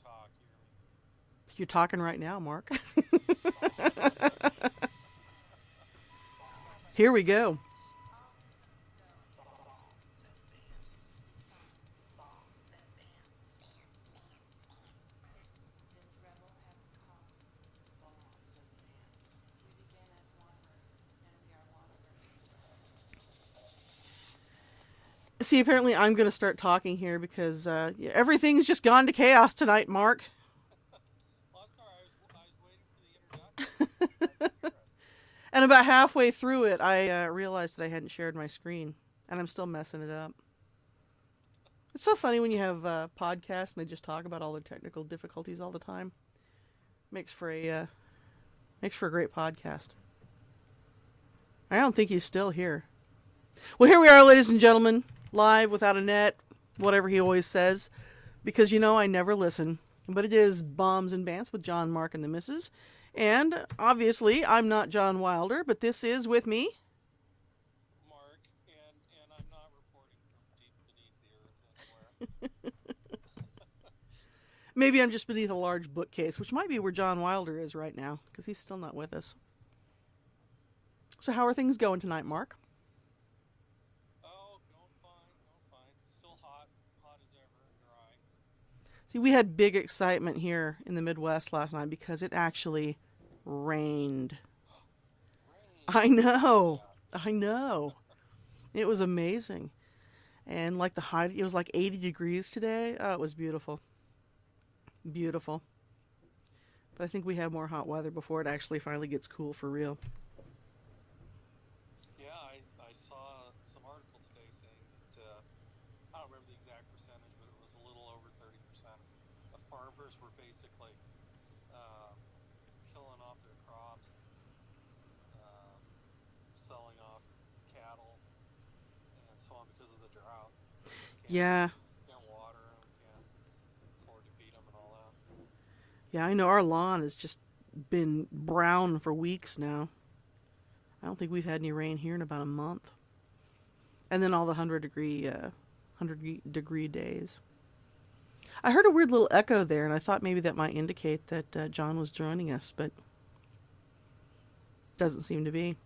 talk. You hear me? You're talking right now, Mark. Here we go. Bants and Bants. Bants and Bants. This rebel has come. Bants and Bants. We begin as wanderers, and we are wanderers still. See, apparently I'm going to start talking here because everything's just gone to chaos tonight, Mark. Well, I'm sorry. I was waiting for the introduction. I was glad to hear it. And about halfway through it, I realized that I hadn't shared my screen, and I'm still messing it up. It's so funny when you have podcasts and they just talk about all their technical difficulties all the time. Makes for a great podcast. I don't think he's still here. Well, here we are, ladies and gentlemen, live without a net, whatever he always says, because I never listen. But it is Bombs and Bants with John, Mark, and the Missus. And obviously, I'm not John Wilder, but this is with me. Mark, and I'm not reporting from deep beneath the earth anywhere. Maybe I'm just beneath a large bookcase, which might be where John Wilder is right now, because he's still not with us. So how are things going tonight, Mark? Oh, going fine, going fine. Still hot, hot as ever, and dry. See, we had big excitement here in the Midwest last night because it actually rained. I Rain. Oh know. yeah. I know. It was amazing. And like the high, it was like 80 degrees today. Oh, it was beautiful. Beautiful. But I think we have more hot weather before it actually finally gets cool for real. Yeah, I saw some article today saying that I don't remember the exact percentage, but it was a little over 30% of farmers were basically um, killing off their crops, um, selling off cattle, and so on because of the drought. They just Yeah. can't water them, can't afford to feed them, and all that. Yeah, I know our lawn has just been brown for weeks now. I don't think we've had any rain here in about a month. And then all the 100-degree days. I heard a weird little echo there, and I thought maybe that might indicate that John was joining us, but doesn't seem to be.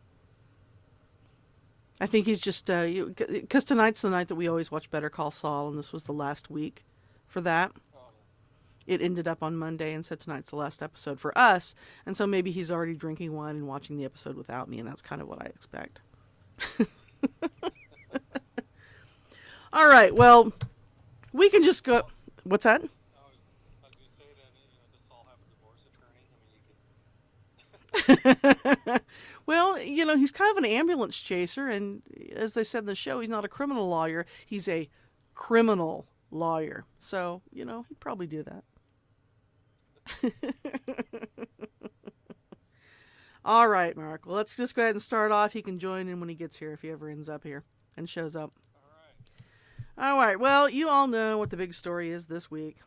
I think he's just because tonight's the night that we always watch Better Call Saul, and this was the last week for that. Oh yeah. It ended up on Monday, and said tonight's the last episode for us, and so maybe he's already drinking wine and watching the episode without me, and that's kind of what I expect. All right, well, we can just go. Well, What's that? I was gonna say that does Saul have a divorce attorney? I mean, you could. Well, he's kind of an ambulance chaser, and as they said in the show, he's not a criminal lawyer. He's a criminal lawyer. So, he'd probably do that. All right, Mark. Well, let's just go ahead and start off. He can join in when he gets here if he ever ends up here and shows up. All right. All right. Well, you all know what the big story is this week.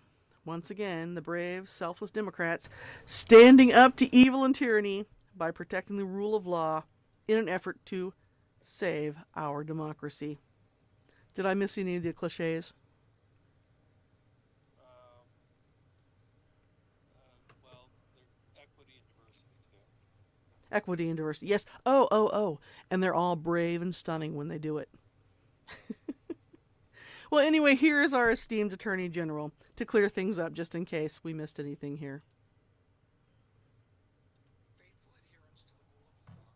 Once again, the brave, selfless Democrats standing up to evil and tyranny by protecting the rule of law in an effort to save our democracy. Did I miss any of the cliches? Um, well, there's equity and diversity too. Equity and diversity. Yes. Oh, oh, oh. And they're all brave and stunning when they do it. Yes. Well, anyway, here is our esteemed Attorney General to clear things up just in case we missed anything here. Faithful adherence to the rule of law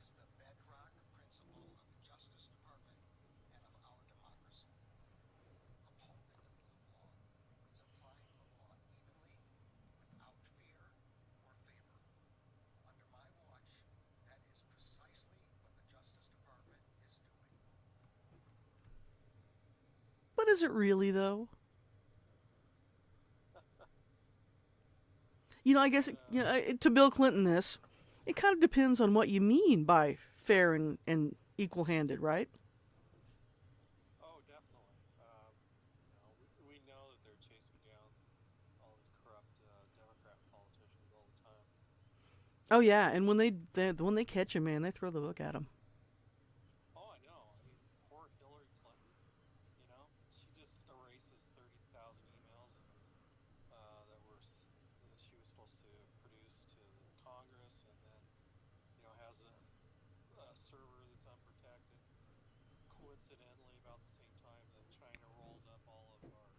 is the bedrock principle of the Justice Department and of our democracy. Upholding the rule of law means applying the law evenly, without fear or favor. Under my watch, that is precisely what the Justice Department is doing. But is it really, though? I guess to Bill Clinton, it kind of depends on what you mean by fair and equal handed, right? Oh, definitely. We know that they're chasing down all these corrupt Democrat politicians all the time. Oh, yeah. And when they catch him, man, they throw the book at him. Oh, I know. I mean, poor Hillary Clinton. She just erases 30,000 emails that coincidentally about the same time that China rolls up all of our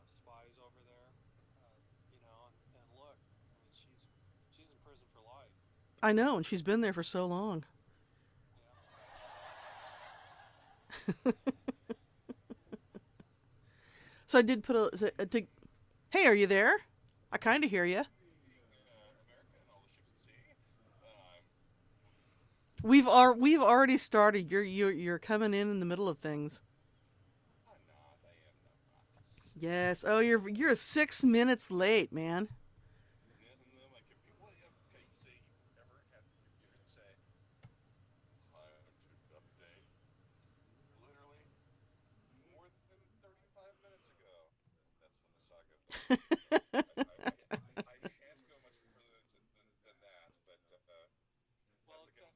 spies over there. And look, I mean, she's in prison for life. I know, and she's been there for so long. Yeah. So I did put hey, are you there? I kind of hear you. America and all the ships at sea. Um, We've already started. You're coming in the middle of things. I'm not. I am not. Yes. Oh, you're 6 minutes late, man. No, my computer. Well, okay. See, ever had the computer say time to update? Literally more than 35 minutes ago. That's when the saga started. So I can't go much further than that. But Well, that's again.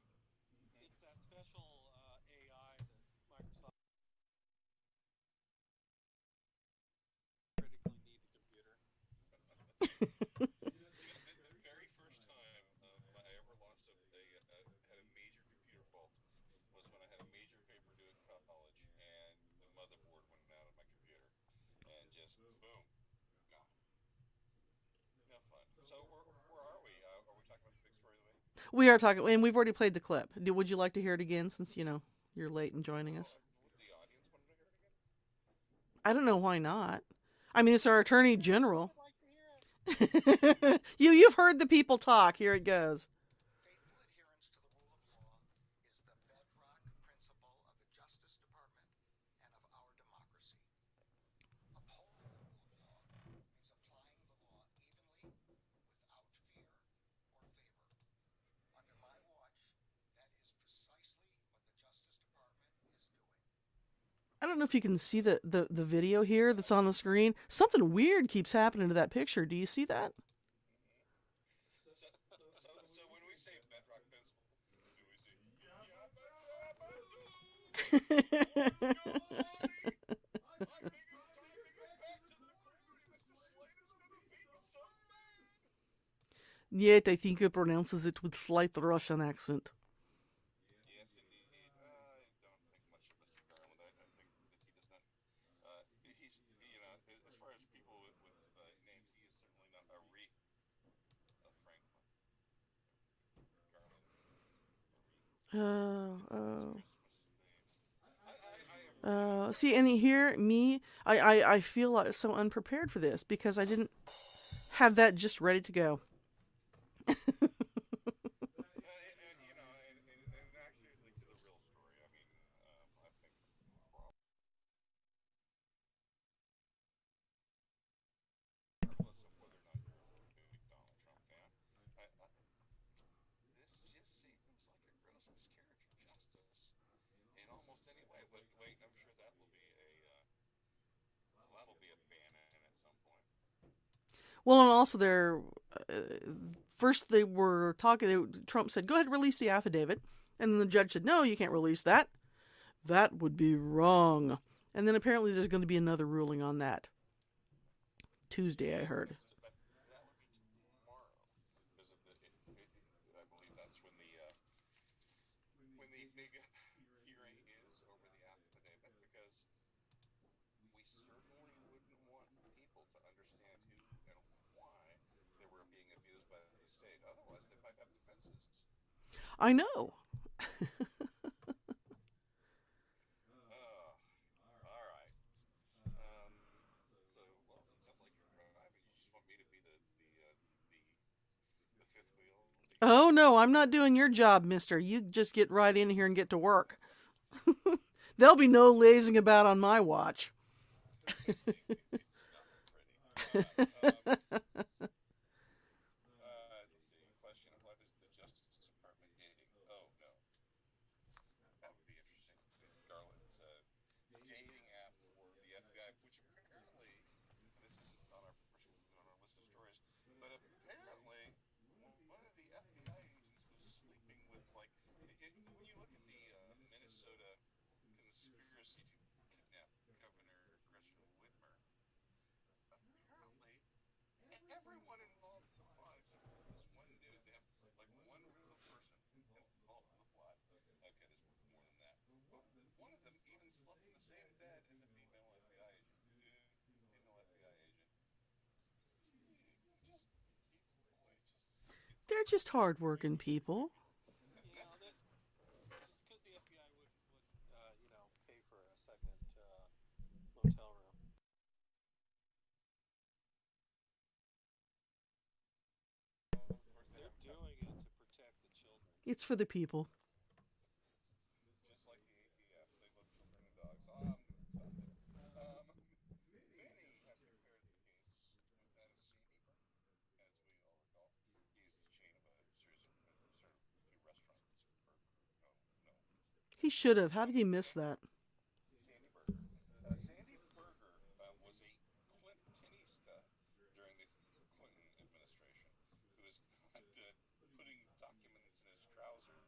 it's that special AI that Microsoft critically need the computer. The very first time I ever launched had a major computer fault was when I had a major paper due in college, and the motherboard went out of my computer, and just boom, gone. No fun. So where are we? Are we talking about the big story of the week? We are talking, and we've already played the clip. Would you like to hear it again, since you're late in joining us? Would the audience want to hear it again? I don't know why not. I mean, it's our attorney I general. would like to hear it. You've heard the people talk. Here it goes. Faithful adherence to the rule of law is the bedrock principle of the Justice Department and of our democracy. Upholding the rule of law means applying the law evenly, without fear or favor. Under my watch, that is precisely what the Justice Department is doing. I don't know if you can see the video here that's on the screen. Something weird keeps happening to that picture. Do you see that? So when we say bedrock principle, do we say Yabba dabba doo? Let's go, Lonnie! I think it's time to get back to the parody. Mrs. Slade is gonna be so mad. Yet I think he pronounces it with slight Russian accent. Yes, indeed. I don't think much of Mr. Garland. I think that he does not. He's as far as people with names, he is certainly not a wreath of Franklin. Garland is a wreath. Oh, It's oh. Christmas themed. I am. See, and here, me, I feel like so unprepared for this because I didn't have that just ready to go. And actually, like to the real story. I mean, I think regardless of whether or not you're a big Donald Trump fan, this just seems like a gross miscarriage of justice in almost any way. But wait, I'm sure that'll be a ban in at some point. Well, and also first they were talking. Trump said, "Go ahead, release the affidavit," and then the judge said, "No, you can't release that. That would be wrong." And then apparently there's going to be another ruling on that Tuesday, I heard. But that would be tomorrow, because I believe that's when the big hearing is over the affidavit, because we certainly wouldn't want people to understand who and why they were being abused by the state. Otherwise, they might have defenses. I know. Oh, all right. So, well, it sounds like you're driving. You just want me to be the fifth wheel. Oh no, I'm not doing your job, mister. You just get right in here and get to work. There'll be no lazing about on my watch. It's not pretty. Let's see. Question: what is the Justice Department dating? Oh no, that would be interesting. Garland's dating app for the FBI, which apparently, and this isn't on our list of stories, but apparently one of the FBI agents was sleeping with when you look at the Minnesota conspiracy to kidnap Governor Gretchen Whitmer, apparently everyone involved in the plot, except for this one dude, they have like one real person involved in the plot. Okay, there's more than that. But one of them just hardworking people. You know, that just because the FBI would pay for a second motel room. Of course, they They're haven't got, doing it to protect the children. It's for the people. just like the ATF, they love children and dogs. Stop it. Many have compared the case with that of Sandy Berger, as we all recall. He's the chain of a series of sort of few restaurants. No, no. He should have. How did he miss Sandy, that? Sandy Berger. Sandy Berger was a Clintonista during the Clinton administration, who was caught putting documents in his trousers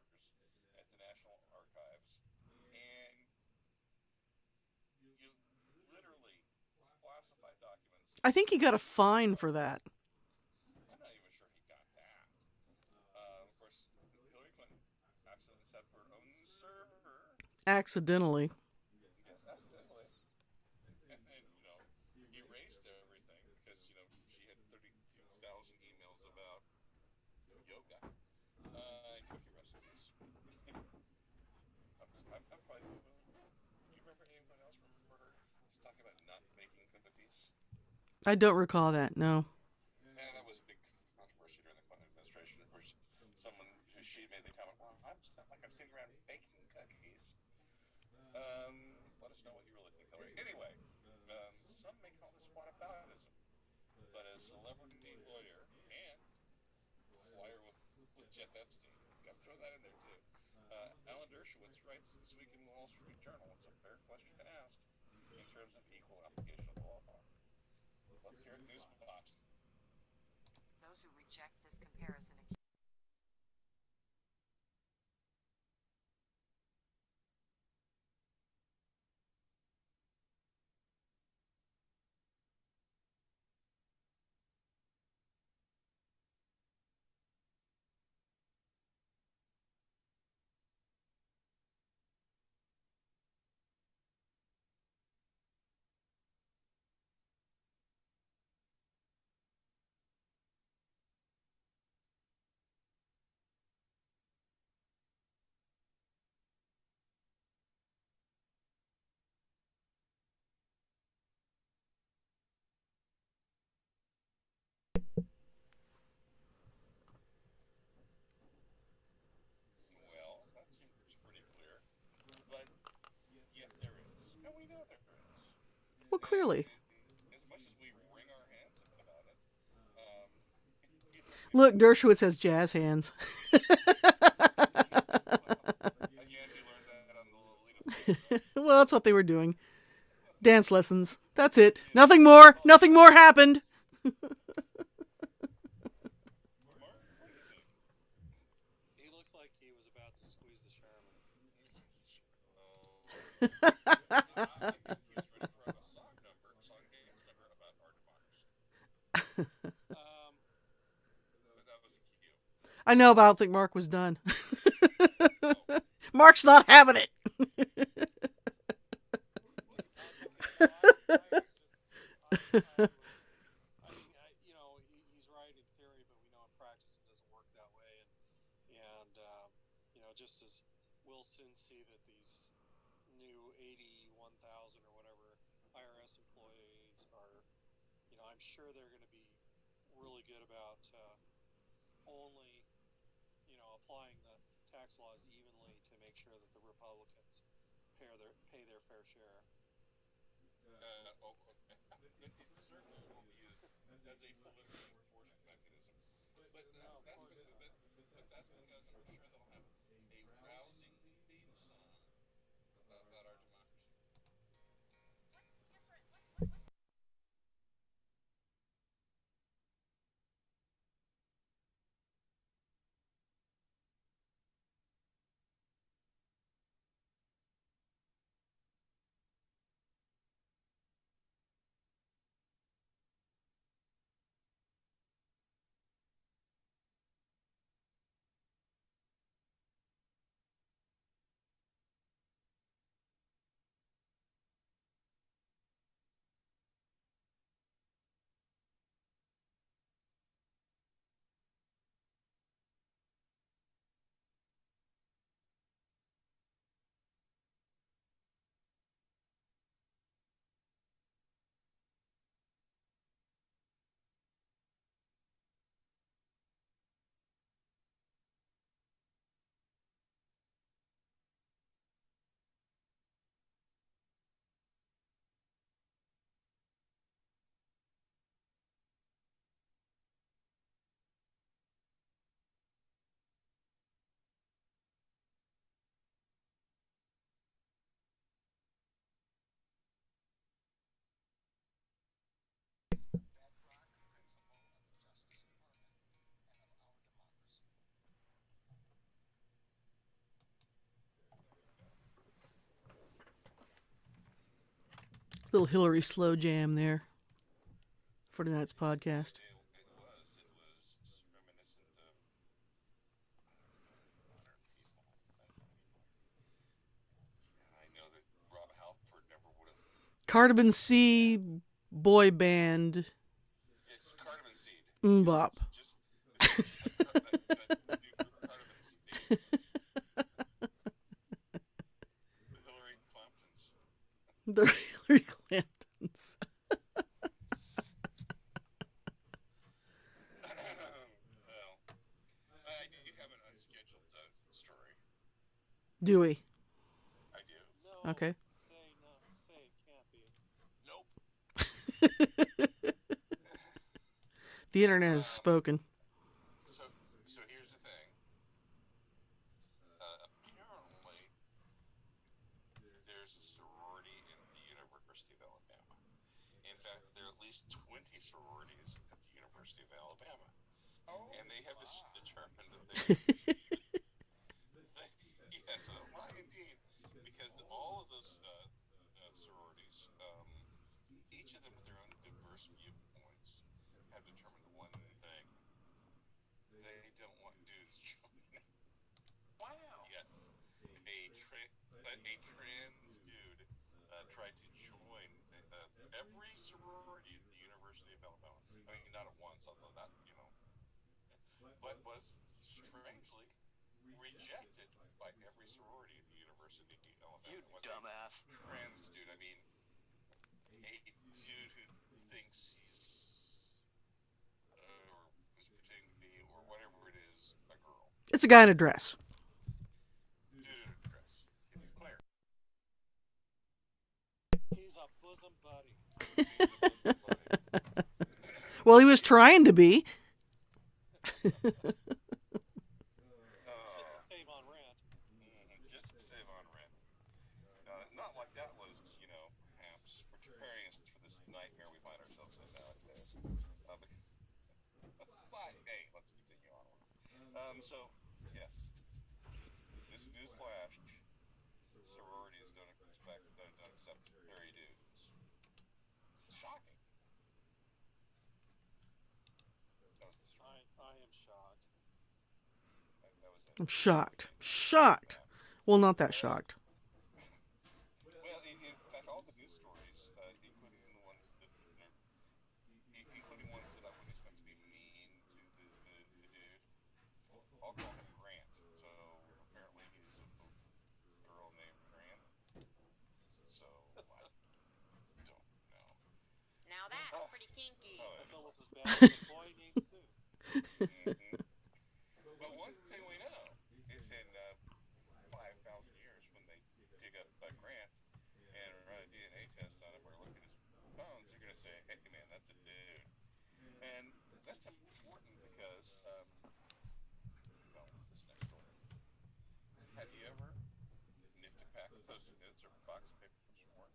at the National Archives, and you literally classified documents. I think he got a fine for that. I'm not even sure he got that. Of course, Hillary Clinton accidentally set up her own server. Accidentally. Yes, accidentally. And erased everything because, she had 32,000 emails about yoga and cookie recipes. I'm probably. Do you remember anyone else remember her talking about not making cookies? I don't recall that, no. Yeah, that was a big controversy during the Clinton administration. Of course, she made the comment, "Well, it's not like I'm sitting around baking cookies." Let us know what you really think, Hillary. Anyway, some may call this whataboutism, but as celebrity lawyer and flyer with Jeff Epstein, got to throw that in there too. Alan Dershowitz writes this week in the Wall Street Journal. It's a fair question to ask in terms of equal application of the law. Let's hear it, Newsbot. Those who reject this comparison Well, that seems pretty clear, but yet there is, and we know there is. Well, And clearly. as much as we wring our hands about it, um, Look, Dershowitz has jazz hands. again, you learned that on the Lolita Play, right? Well, that's what they were doing. Dance lessons. That's it. Nothing more. Nothing more happened. Mark, what do you think? He looks like he was about to squeeze the Charmin. Oh, I think he was ready for a song dance number about our democracy. But that was a cue. I know, but I don't think Mark was done. Oh, Mark's not having it. He's right in theory, but we know in practice it doesn't work that way. Just as we'll soon see that these new 81,000 or whatever IRS employees are, I'm sure they're going to be really good about only, applying the tax laws evenly to make sure that the Republicans pay their fair share. it certainly won't be used as a political enforcement mechanism. But No, of that's course because, not. but that's because I'm sure they'll have a rousing theme song about our democracy. Little Hillary slow jam there for tonight's podcast. It was reminiscent of modern people. I know that Rob Halford never would have. Cardamom C boy band It's cardamom seed. Mbop. Just cardamom seed. The Hillary Clamptons. The Hillary Clamptons. Well, I do have an unscheduled story. Do we? I do. No. Okay. Say it can't be. Nope. The internet has spoken. So here's the thing. Apparently, there's a sorority in the University of Alabama. In fact, there are at least 20 sororities at the University of Alabama. And they have determined that yes, why indeed? Because all of those sororities, each of them with their own diverse viewpoints, have determined one thing: they don't want dudes joining. Wow. Yes, a trans dude tried to join every sorority at the University of Alabama. I mean, not at once, although that but was strangely rejected by every sorority at the University of Alabama. You Was dumbass. a trans dude. I mean, a dude who thinks he's or is pretending to be, or whatever it is, a girl. It's a guy in a dress. Dude in a dress. It's clear. He's a bosom buddy. He's a bosom buddy. Well, he was trying to be. Just to save on rent. Just to save on rent. Not like that was, perhaps preparing us for this nightmare we find ourselves in nowadays. But hey, let's continue on. So, yes. This news flash: sororities don't accept fairy dudes. Shocking. I am shocked. That was it. I'm shocked. Shocked. Well, not that shocked. Well, in fact, all the news stories, including the ones that including ones that I wouldn't expect to be mean to the dude, all call him Grant. So apparently he's a girl named Grant. So I don't know. Now that's pretty kinky. That's almost as bad as a boy named Sue. But one thing we know is in 5,000 years, when they dig up Grant and run a DNA test on him or look at his bones, they're going to say, hey man, that's a dude. And that's important because, well, this next story. Have you ever nipped a pack of Post-it notes or a box of papers from work?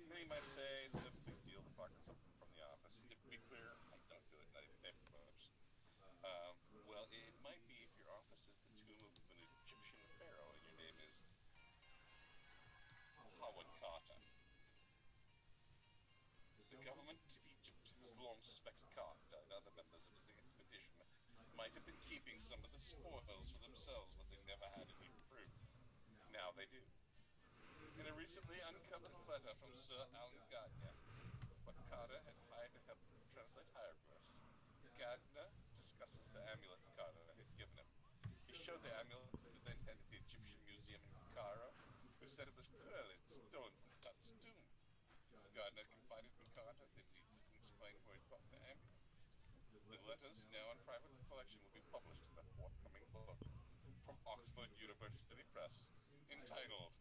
Then you might say it's a big deal to pocket something from the office. To be clear, I don't do it, not even paper clips. Well, it might be if your office is the tomb of an Egyptian pharaoh and your name is Howard Carter. The government of Egypt has long suspected Carter and other members of his expedition might have been keeping some of the spoils for themselves, but they never had any proof. Now they do. In a recently uncovered letter from Sir Alan Gardner, what Carter had hired to help translate hieroglyphs, Gardner discusses the amulet Carter had given him. He showed the amulet to the then head of the Egyptian Museum in Cairo, who said it was clearly stolen from Tut's tomb. Gardner confided in Carter that he didn't explain where he got the amulet. The letters, now in private collection, will be published in a forthcoming book from Oxford University Press, entitled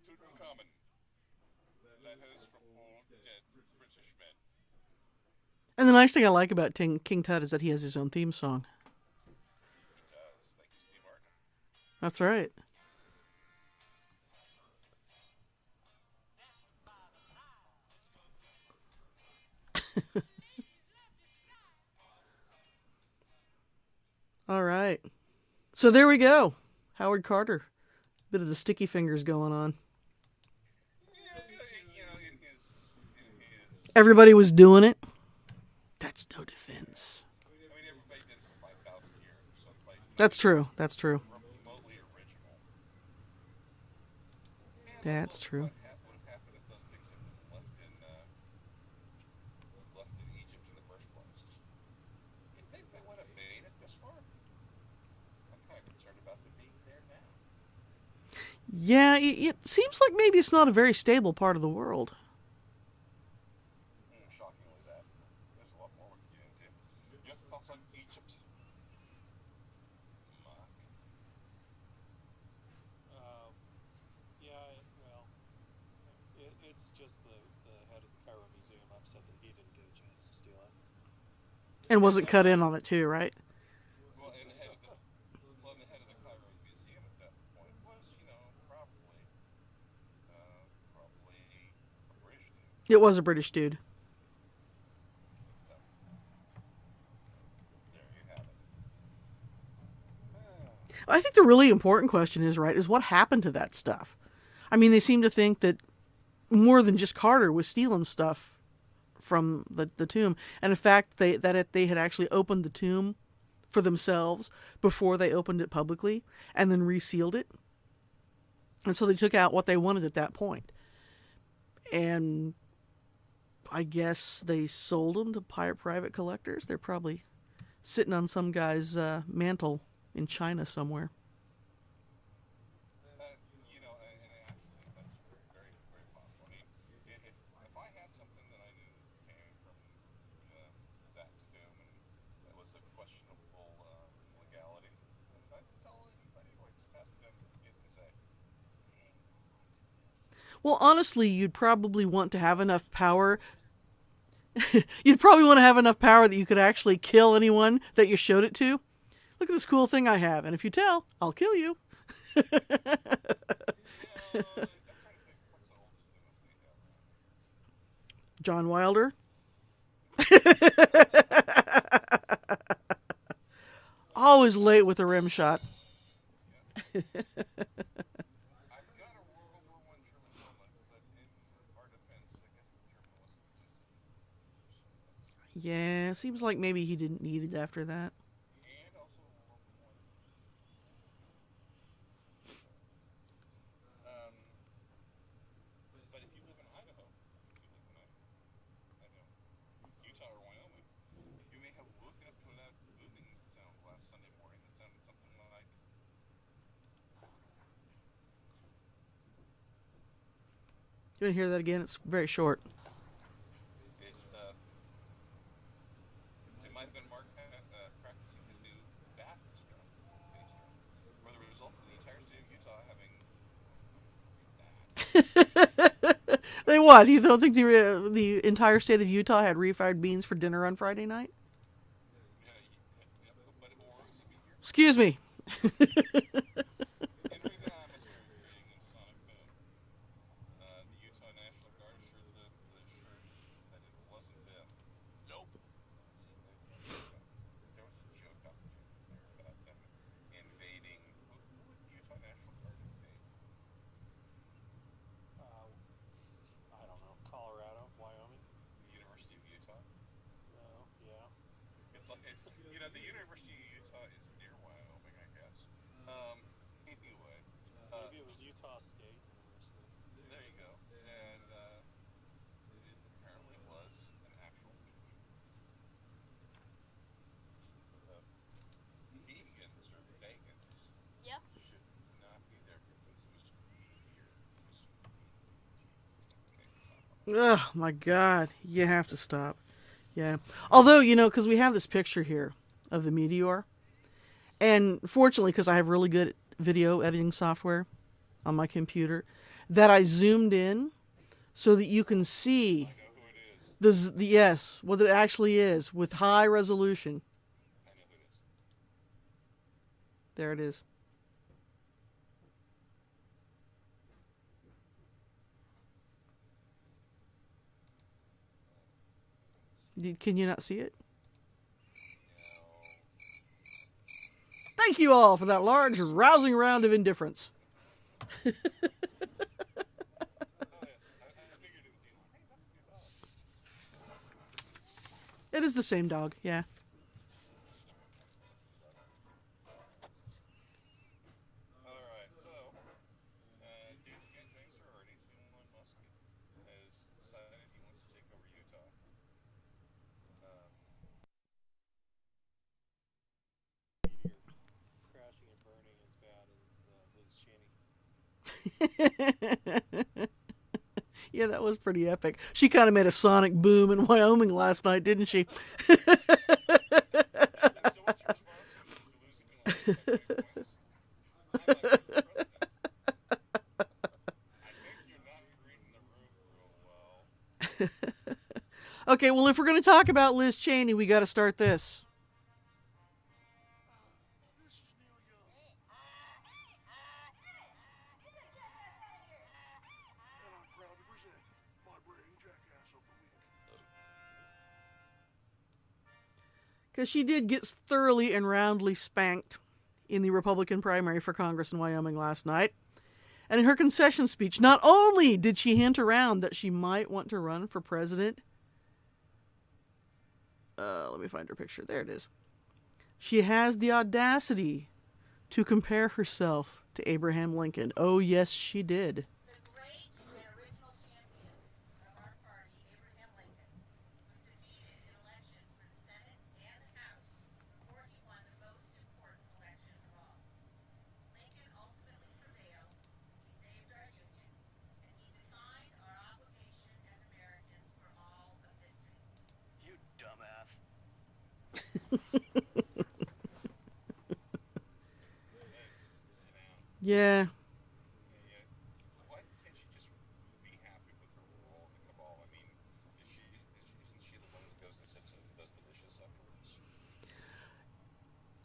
Tutankhamun, Letters from Old Dead British Men. And the nice thing I like about King Tut is that he has his own theme song. He does. Thank you, Steve Martin. That's right. All right. So there we go. Howard Carter. Bit of the sticky fingers going on. Yeah, Everybody was doing it. That's no defense. I mean, everybody did it for 5,000 years, so it's like That's true. That's true. remotely original. And That's also, true. What would have happened if those things had been left in Egypt in the first place? You think they would have made it this far? I'm kind of concerned about them being there now. Yeah, it seems like maybe it's not a very stable part of the world. Shockingly, that there's a lot more we can get into. Just thoughts on Egypt. Mark. Yeah, well, it's just the head of the Cairo Museum upset that he didn't get a chance to steal it. And wasn't cut in on it too, right? Well, and the head of the Cairo Museum at that point was, probably a British dude. It was a British dude. So, there you have it. I think the really important question is, right, is what happened to that stuff? I mean, they seem to think that more than just Carter was stealing stuff from the tomb. And in fact, they had actually opened the tomb for themselves before they opened it publicly and then resealed it. And so they took out what they wanted at that point. And I guess they sold them to private collectors. They're probably sitting on some guy's mantle in China somewhere. And actually, that's very, very possible. I mean, if I had something that I knew came from that tomb and it was a questionable legality, I'd tell anybody who passed it down to the kids and say, hey, Well, honestly, you'd probably want to have enough power. You'd probably want to have enough power that you could actually kill anyone that you showed it to. Look at this cool thing I have, and if you tell, I'll kill you. I'm trying to think, what's the oldest thing that we have? John Wilder. Always late with a rim shot. I've got a World War I German helmet, but in our defense, I guess the German wasn't using it. Yeah, seems like maybe he didn't need it after that. And also World War I. But if you live in Idaho, Utah or Wyoming, you may have woken up to a loud booming sound last Sunday morning that sounded something like. You want to hear that again? It's very short. It might have been Mark practicing his new Bants drum, or the result of the entire state of Utah having that. They what? You don't think the entire state of Utah had refried beans for dinner on Friday night? But it will always be here. Excuse me. Entering the atmosphere creating a sonic boom. The Utah National Guard assured the shirt that it wasn't them. Nope. There was a joke out there about them invading. Who would Utah National Guard invade? I don't know, Colorado, Wyoming. The University of Utah. No, yeah. It's like the University of Utah is near Wyoming, I guess. Anyway, Maybe it was Utah State University. there you go. And it apparently was an actual meeting. Vegans or vegans Yep. should not be there because it was meteor. Oh my God. You have to stop. Yeah. Although, because we have this picture here of the meteor. And fortunately, because I have really good video editing software on my computer, that I zoomed in so that you can see I know who it is. yes, what it actually is with high resolution. I know who it is. There it is. Can you not see it? Thank you all for that large, rousing round of indifference. Oh, yes. I figured it was Elon. Hey, that's good. It is the same dog, yeah. All right, so due to campaign sororities, Elon Musk has decided he wants to take over Utah. Meteor crashing and burning as bad as Liz Cheney. Yeah, that was pretty epic. She kind of made a sonic boom in Wyoming last night, didn't she? So what's your response to losing like 10 points? I'm not running for president. I think you're not reading the room real well. Okay, well, if we're going to talk about Liz Cheney, we got to start this. This is Neil Young, and I'm proud to present my Braying Jackass of the week. Because she did get thoroughly and roundly spanked in the Republican primary for Congress in Wyoming last night. And in her concession speech, not only did she hint around that she might want to run for president. Let me find her picture. There it is. She has the audacity to compare herself to Abraham Lincoln. Oh, yes, she did. The great and original champion of our party, Abraham Lincoln, was defeated in elections for the Senate and the House before he won the most important election of all. Lincoln ultimately prevailed, he saved our Union, and he defined our obligation as Americans for all of history. You dumbass. Yeah. Why can't she just be happy with her role in the cabal? I mean, isn't she the one that goes and sits and does the dishes afterwards?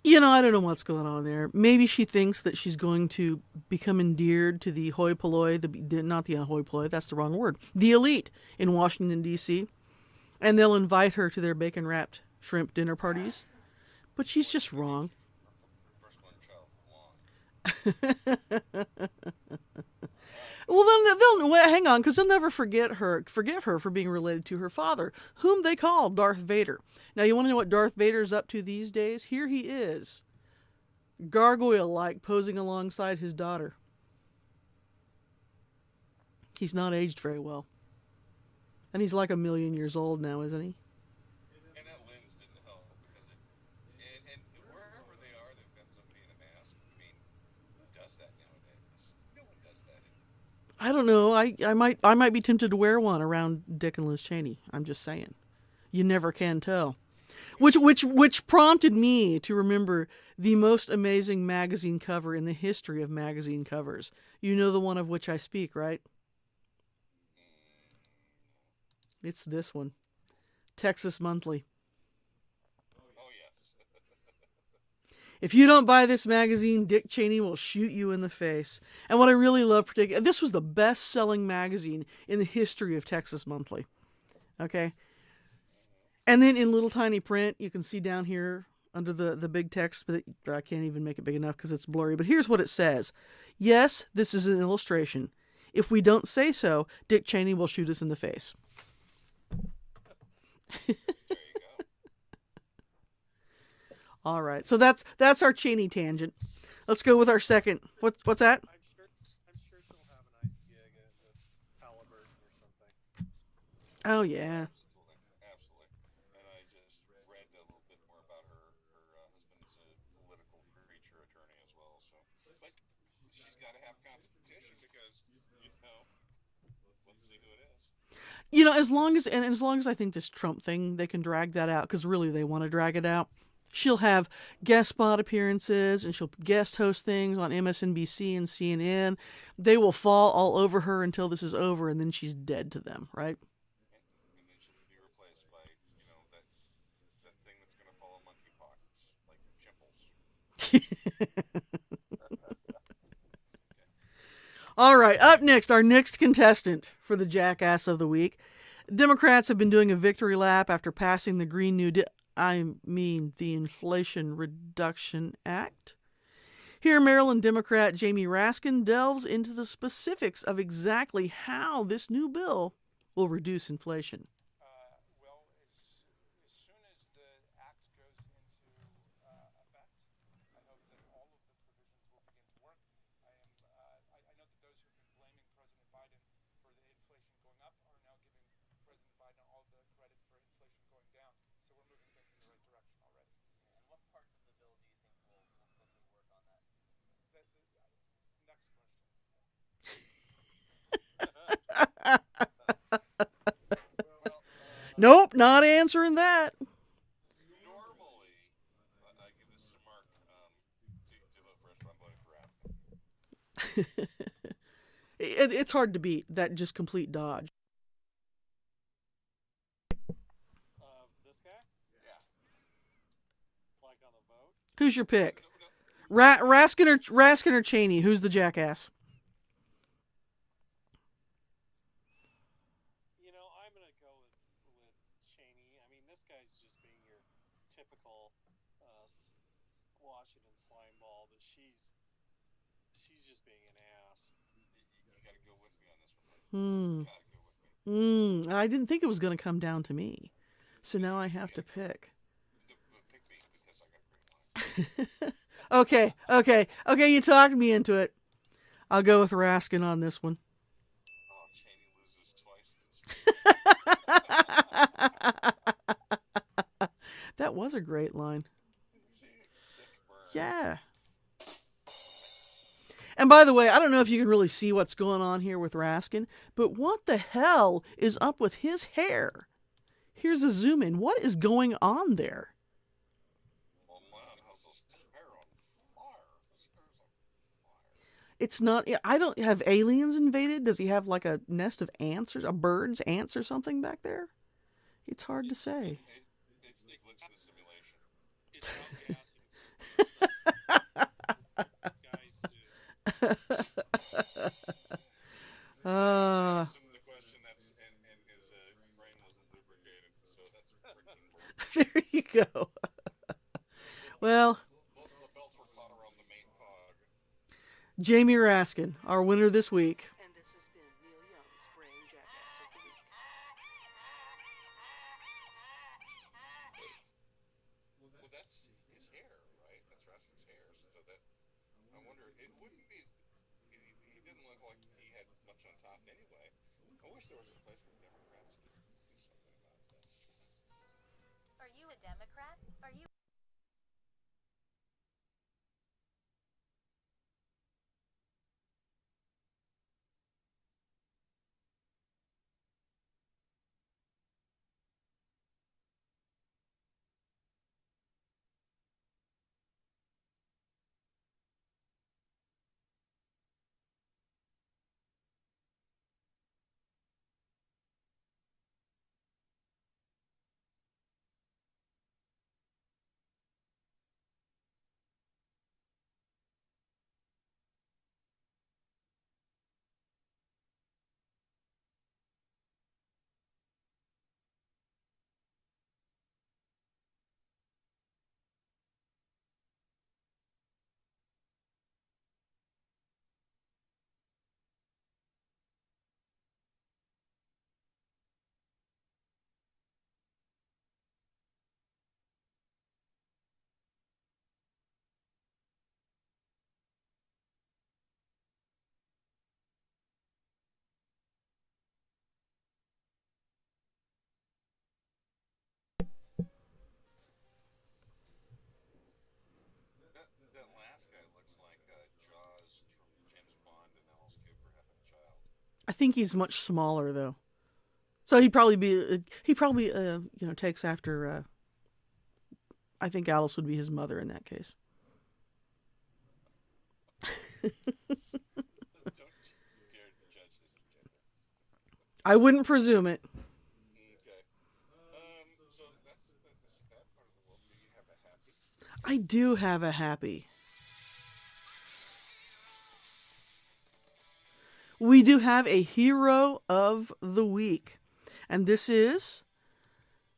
You know, I don't know what's going on there. Maybe she thinks that she's going to become endeared to the hoi polloi, not the hoi polloi, that's the wrong word, the elite in Washington, D.C., and they'll invite her to their bacon-wrapped shrimp dinner parties. But she's just wrong. Firstborn child, Well, then they'll hang on, because they'll never forgive her for being related to her father, whom they call Darth Vader. Now, you want to know what Darth Vader's up to these days? Here he is, gargoyle-like, posing alongside his daughter. He's not aged very well, and he's like 1,000,000 years old now, isn't he? and that lens didn't help because and wherever they are, they've got somebody in a mask. I mean, who does that nowadays? No one does that anymore. I don't know. I might be tempted to wear one around Dick and Liz Cheney. I'm just saying. You never can tell. Which prompted me to remember the most amazing magazine cover in the history of magazine covers. You know the one of which I speak, right? It's this one. Texas Monthly. Oh yes. If you don't buy this magazine, Dick Cheney will shoot you in the face. And what I really love, this was the best-selling magazine in the history of Texas Monthly. Okay? And then in little tiny print, you can see down here under the big text, but I can't even make it big enough because it's blurry. But here's what it says. Yes, this is an illustration. If we don't say so, Dick Cheney will shoot us in the face. There you go. All right, so that's our Cheney tangent. Let's go with our second. What's that? I'm sure she'll have a nice gig at Halliburton or something. Oh yeah. Absolutely. And I just read a little bit more about her. Her husband's a political creature attorney as well. So, but she's got to have competition because let's see who it is. You know, as long as I think this Trump thing, they can drag that out, because really they want to drag it out. She'll have guest spot appearances, and she'll guest host things on MSNBC and CNN. They will fall all over her until this is over, and then she's dead to them, right? And then she'll be replaced by that thing that's going to follow monkeypox, like chimples. All right, up next, our next contestant for the Jackass of the Week. Democrats have been doing a victory lap after passing the Green New Deal. The Inflation Reduction Act. Here, Maryland Democrat Jamie Raskin delves into the specifics of exactly how this new bill will reduce inflation. Well, as soon Well, Nope, not answering that. normally, I give this to Mark to vote for us, but I'm voting for Raskin. It's hard to beat that just complete dodge. This guy? Yeah. Like on the vote? Who's your pick? No, Raskin or Cheney? Who's the jackass? You know, I'm gonna go with Cheney. I mean, this guy's just being your typical Washington slime ball, but she's just being an ass. you gotta go with me on this one, Mark. Hmm. You gotta go with me. I didn't think it was going to come down to me. So now I have to pick. Pick me because I got great lines. Okay, you talked me into it. I'll go with Raskin on this one. Oh, Cheney loses twice this week. That was a great line. Sick burn. Yeah. And by the way, I don't know if you can really see what's going on here with Raskin, but what the hell is up with his hair? Here's a zoom in. What is going on there? Oh man, how's this hair on fire? This hair's on fire. It's not. I don't have aliens invaded. Does he have like a nest of ants or ants or something back there? It's hard to say. It's a glitch in the simulation. It's outgassing. Uh, Assume the question that's and his brain wasn't lubricated, so that's friction. there you go. Well, The belts were caught around the main cog. Jamie Raskin, our winner this week. And this has been Neil Young's Braying Jackass of the Week. Well, that's his hair, right? That's Raskin's hair. So that I wonder. It wouldn't be. He didn't look like he had much on top anyway. I wish there was a place where Democrats could do something about that. Are you a Democrat? Are you That last guy looks like Jaws from James Bond and Alice Cooper having a child. I think he's much smaller though, so he'd probably takes after. I think Alice would be his mother in that case. Don't dare to judge his gender. I wouldn't presume it. Okay. So that's the sad part of the world. Do you have a happy? I do have a happy. We do have a hero of the week. And this is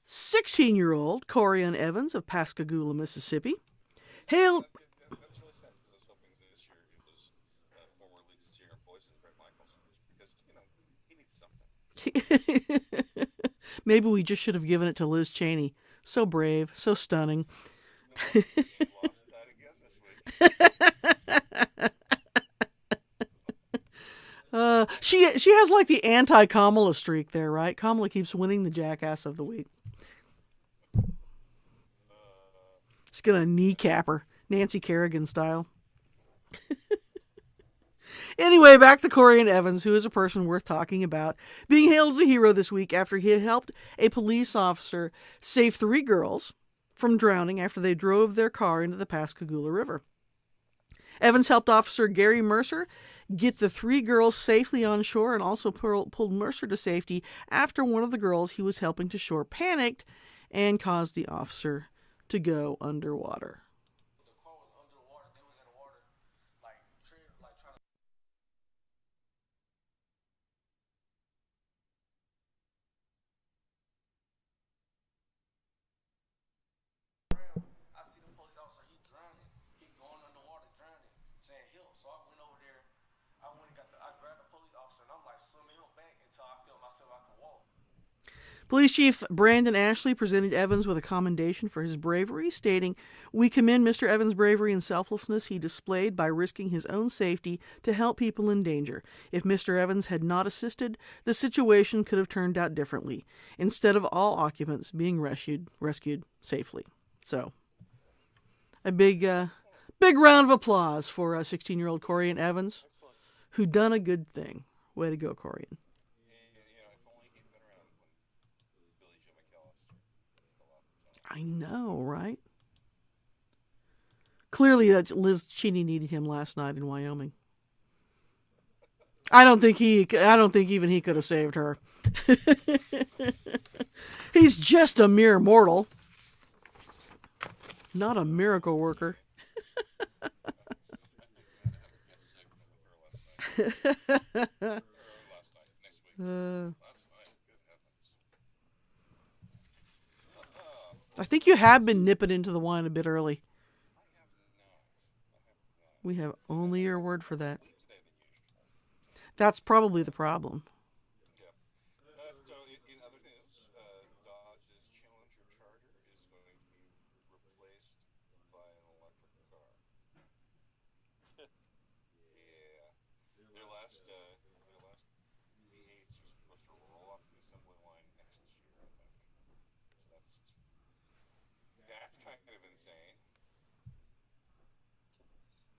16-year-old Corian Evans of Pascagoula, Mississippi. Hail... That's really sad because I was hoping this year it was former lead singer of Poison, Bret Michaels, because, he needs something. Maybe we just should have given it to Liz Cheney. So brave, so stunning. No, she lost that again this week. She has like the anti-Kamala streak there, right? Kamala keeps winning the Jackass of the Week. It's gonna kneecap her, Nancy Kerrigan style. Anyway, back to Corey and Evans, who is a person worth talking about, being hailed as a hero this week after he had helped a police officer save 3 girls from drowning after they drove their car into the Pascagoula River. Evans helped Officer Gary Mercer get the 3 girls safely on shore and also pulled Mercer to safety after one of the girls he was helping to shore panicked and caused the officer to go underwater. I see the police officer, he drowning. He going underwater, drowning, saying help. So I went over there. I grabbed the police officer, and I'm like swimming him back until I feel myself I can walk. Police Chief Brandon Ashley presented Evans with a commendation for his bravery, stating, "We commend Mr. Evans' bravery and selflessness he displayed by risking his own safety to help people in danger. If Mr. Evans had not assisted, the situation could have turned out differently, instead of all occupants being rescued safely." So, a big round of applause for 16-year-old Corian Evans, Excellent. who done a good thing. Way to go, Corian. If only he'd been around when Billy Joe McAllister fell off the top. I know, right? Clearly, Liz Cheney needed him last night in Wyoming. I don't think even he could have saved her. He's just a mere mortal, not a miracle worker. I think you have been nipping into the wine a bit early. We have only your word for that. That's probably the problem. So, in other news, Dodge's Challenger Charger is going to be replaced by an electric car. Yeah, their last V8s are supposed to roll off the assembly line next year, I think. So that's kind of insane.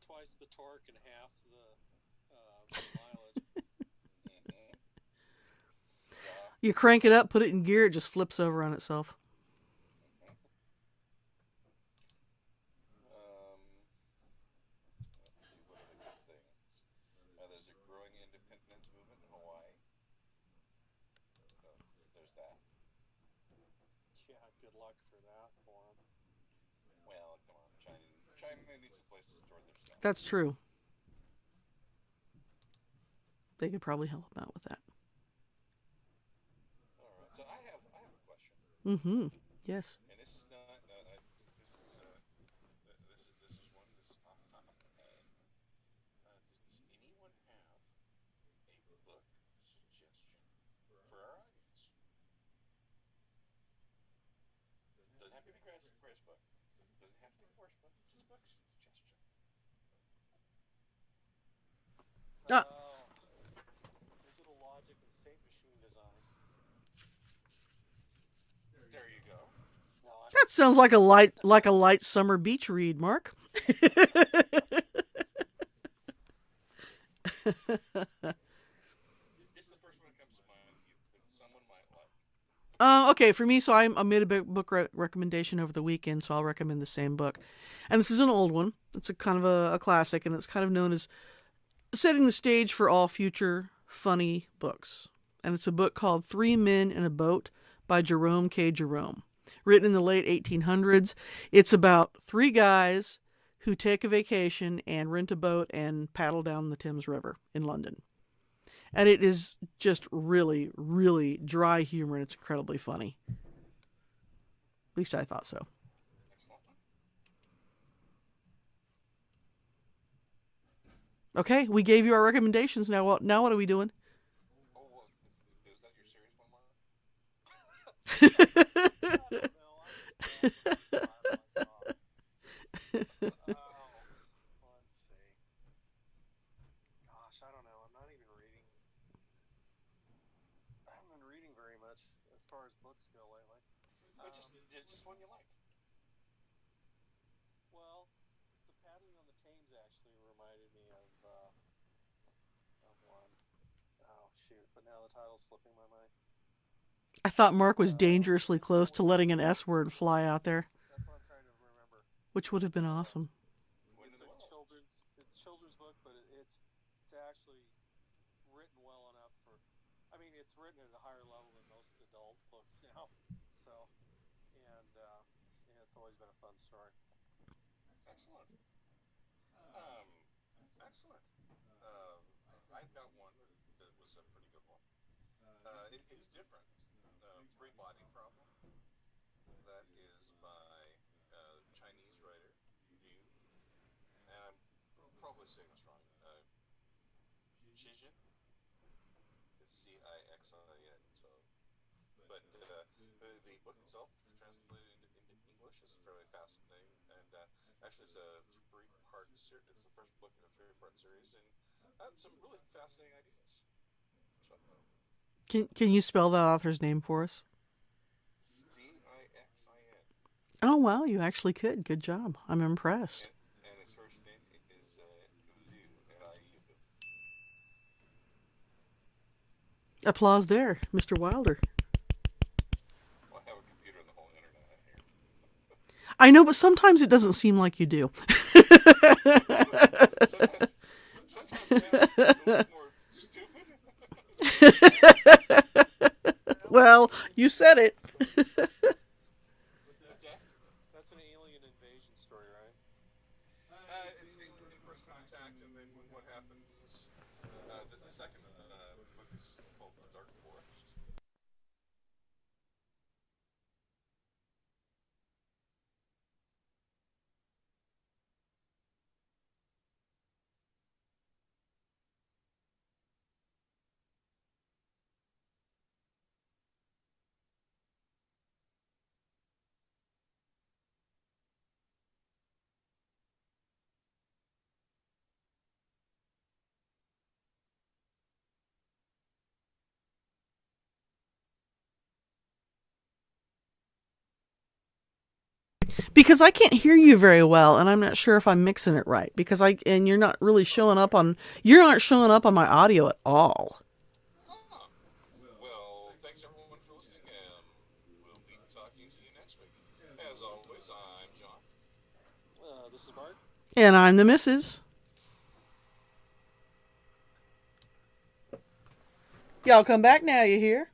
Twice the torque and half the mileage. You crank it up, put it in gear, it just flips over on itself. Let's see, what are the good things? There's a growing independence movement in Hawaii. So there's that. Yeah, good luck for that for him. Well, come on, China needs a place to store their stuff. That's true. They could probably help him out with that. All right, so I have a question. Mm-hmm. Yes. And this is not. This is one. This is off the top of my head. Does anyone have a book suggestion for our audience? Doesn't have to be the greatest book. Doesn't have to be the worst book. Just a book suggestion. Digital logic and state machine design. There you go. No, I That sounds like a light summer beach read, Mark. It's the first one that comes to mind that someone might like. Okay, for me, so I made a book recommendation over the weekend, so I'll recommend the same book. And this is an old one. It's a kind of a classic, and it's kind of known as setting the stage for all future funny books. And it's a book called 3 Men in a Boat by Jerome K. Jerome, written in the late 1800s. It's about 3 guys who take a vacation and rent a boat and paddle down the Thames River in London. And it is just really, really dry humor, and it's incredibly funny. At least I thought so. Okay, we gave you our recommendations. Now what are we doing? Oh, well, is that your serious one, Mark? don't know. Let's see. Gosh, I don't know. I'm not even reading. I haven't been reading very much as far as books go lately. Just one you liked. Well, the padding on the Thames actually reminded me of one. Oh shoot! But now the title's slipping my mind. I thought Mark was dangerously close to letting an S word fly out there, That's what I'm trying to remember. which would have been awesome. Wind in It's the a Willow. children's book, but it's actually written well enough for. I mean, it's written at a higher level than most adult books now. So, and yeah, it's always been a fun story. Excellent. Excellent. I've got one that was a pretty good one. It's different. Three Body Problem. That is by Chinese writer Liu, and I'm probably saying this wrong. Xijin. It's Cixin. So, but the book itself, translated into English, is fairly fascinating, and actually, it's a three-part series. It's the first book in a three-part series, and some really fascinating ideas. So, Can you spell that author's name for us? Cixin, Oh, wow, you actually could. Good job. I'm impressed. and his first name is Liu, Liu. Applause there, Mr. Wilder. Well, I have a computer and the whole internet out here. I know, but sometimes it doesn't seem like you do. Sometimes it's a little more stupid. Well, you said it. What's that? That's an alien invasion story, right? It's in First Contact, and then what happens. The second book is called Dark Forest. Because I can't hear you very well, and I'm not sure if I'm mixing it right. Because you're not really showing up on my audio at all. Well, thanks everyone for listening, and we'll be talking to you next week. As always, I'm John. This is Mark. And I'm the missus. Y'all come back now, you hear?